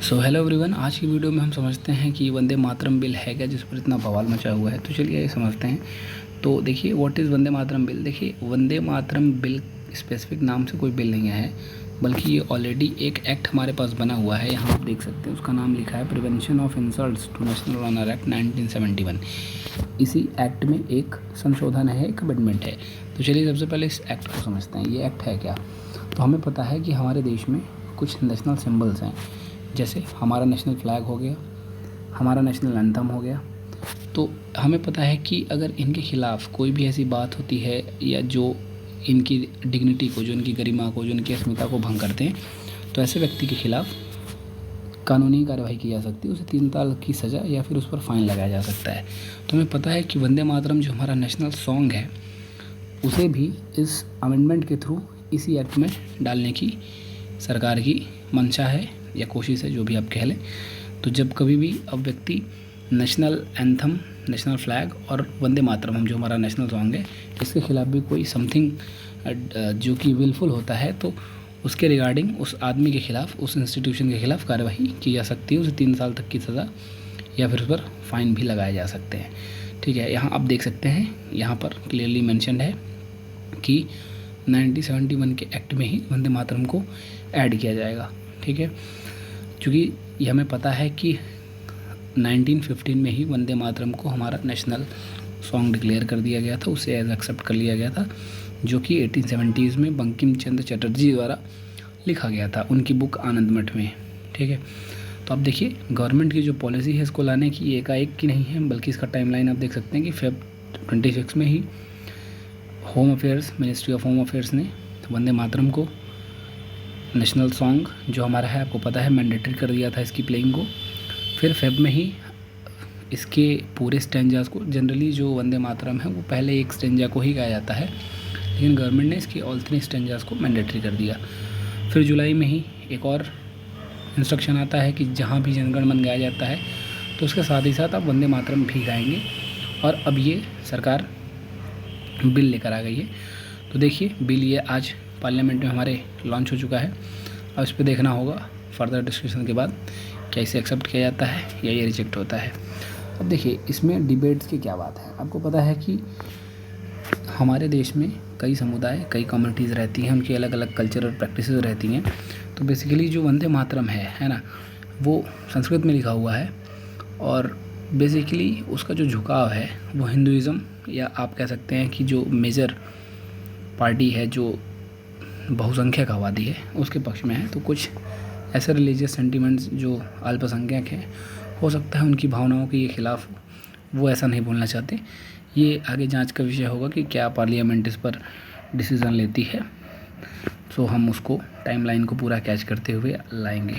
Hello everyone, आज की video में हम समझते हैं कि वंदे मातरम बिल है क्या, जिस पर इतना बवाल मचा हुआ है। तो चलिए ये समझते हैं। तो देखिए, what is Vande Mataram bill. देखिए, वंदे मातरम बिल स्पेसिफिक नाम से कोई बिल नहीं है, बल्कि ये ऑलरेडी एक एक्ट हमारे पास बना हुआ है। यहाँ आप देख सकते हैं, उसका नाम लिखा है prevention of insults to national honour act 1971। इसी एक्ट में एक संशोधन है, एक अमेंडमेंट है। तो चलिए सबसे पहले इस एक्ट को समझते हैं। ये एक्ट है क्या। तो हमें पता है कि हमारे देश में कुछ नेशनल सिंबल्स हैं, जैसे हमारा नेशनल फ्लैग हो गया, हमारा नेशनल एंथम हो गया। तो हमें पता है कि अगर इनके ख़िलाफ़ कोई भी ऐसी बात होती है या जो इनकी डिग्निटी को, जो इनकी गरिमा को, जो इनकी अस्मिता को भंग करते हैं, तो ऐसे व्यक्ति के खिलाफ़ कानूनी कार्रवाई की जा सकती है। उसे 3 साल की सज़ा या फिर उस पर फ़ाइन लगाया जा सकता है। तो हमें पता है कि वंदे मातरम जो हमारा नेशनल सॉन्ग है, उसे भी इस अमेंडमेंट के थ्रू इसी एक्ट में डालने की सरकार की मंशा है या कोशिश है, जो भी आप कह लें। तो जब कभी भी अब व्यक्ति नेशनल एंथम, नेशनल फ्लैग और वंदे मातरम जो हमारा नेशनल सॉन्ग है, इसके खिलाफ़ भी कोई समथिंग जो कि विलफुल होता है, तो उसके रिगार्डिंग उस आदमी के खिलाफ़, उस इंस्टीट्यूशन के खिलाफ़ कार्रवाई की जा सकती है। उसे 3 साल तक की सज़ा या फिर उस पर फ़ाइन भी लगाए जा सकते हैं। ठीक है, यहाँ आप देख सकते हैं, यहाँ पर क्लियरली मेंशन्ड है कि 1971 के एक्ट में ही वंदे मातरम को ऐड किया जाएगा। ठीक है, क्योंकि ये हमें पता है कि 1915 में ही वंदे मातरम को हमारा नेशनल सॉन्ग डिक्लेयर कर दिया गया था, उसे एज एक्सेप्ट कर लिया गया था, जो कि 1870s में बंकिम चंद्र चटर्जी द्वारा लिखा गया था उनकी बुक आनंद मठ में। ठीक है, तो अब देखिए, गवर्नमेंट की जो पॉलिसी है इसको लाने की एकाएक की नहीं है, बल्कि इसका टाइमलाइन आप देख सकते हैं कि फेब 26 में ही home affairs, ministry of home affairs ने वंदे मातरम को नेशनल सॉन्ग जो हमारा है, आपको पता है, मैंडेटरी कर दिया था इसकी प्लेइंग को। फिर फेब में ही इसके पूरे स्टेंजास को, जनरली जो वंदे मातरम है वो पहले एक स्टेंजा को ही गाया जाता है, लेकिन गवर्नमेंट ने इसके ऑल 3 स्टेंजास को मैंडेटरी कर दिया। फिर जुलाई में ही एक और इंस्ट्रक्शन आता है कि जहाँ भी जनगण मन गाया जाता है, तो उसके साथ ही साथ आप वंदे मातरम भी गाएंगे। और अब ये सरकार बिल लेकर आ गई है। तो देखिए, बिल ये आज पार्लियामेंट में हमारे लॉन्च हो चुका है। अब इस पर देखना होगा फर्दर डिस्कशन के बाद क्या इसे एक्सेप्ट किया जाता है या ये रिजेक्ट होता है। अब देखिए, इसमें डिबेट्स की क्या बात है। आपको पता है कि हमारे देश में कई समुदाय, कई कम्युनिटीज़ रहती हैं, उनकी अलग अलग कल्चर और प्रैक्टिसेस रहती हैं। तो बेसिकली जो वंदे मातरम है ना, वो संस्कृत में लिखा हुआ है, और बेसिकली उसका जो झुकाव है वो हिंदुज़म, या आप कह सकते हैं कि जो मेजर पार्टी है, जो बहुसंख्यक आबादी है, उसके पक्ष में है। तो कुछ ऐसे रिलीजियस सेंटिमेंट्स जो अल्पसंख्यक हैं, हो सकता है उनकी भावनाओं के ये खिलाफ, वो ऐसा नहीं बोलना चाहते। ये आगे जांच का विषय होगा कि क्या पार्लियामेंट इस पर डिसीज़न लेती है। सो हम उसको टाइमलाइन को पूरा कैच करते हुए लाएंगे।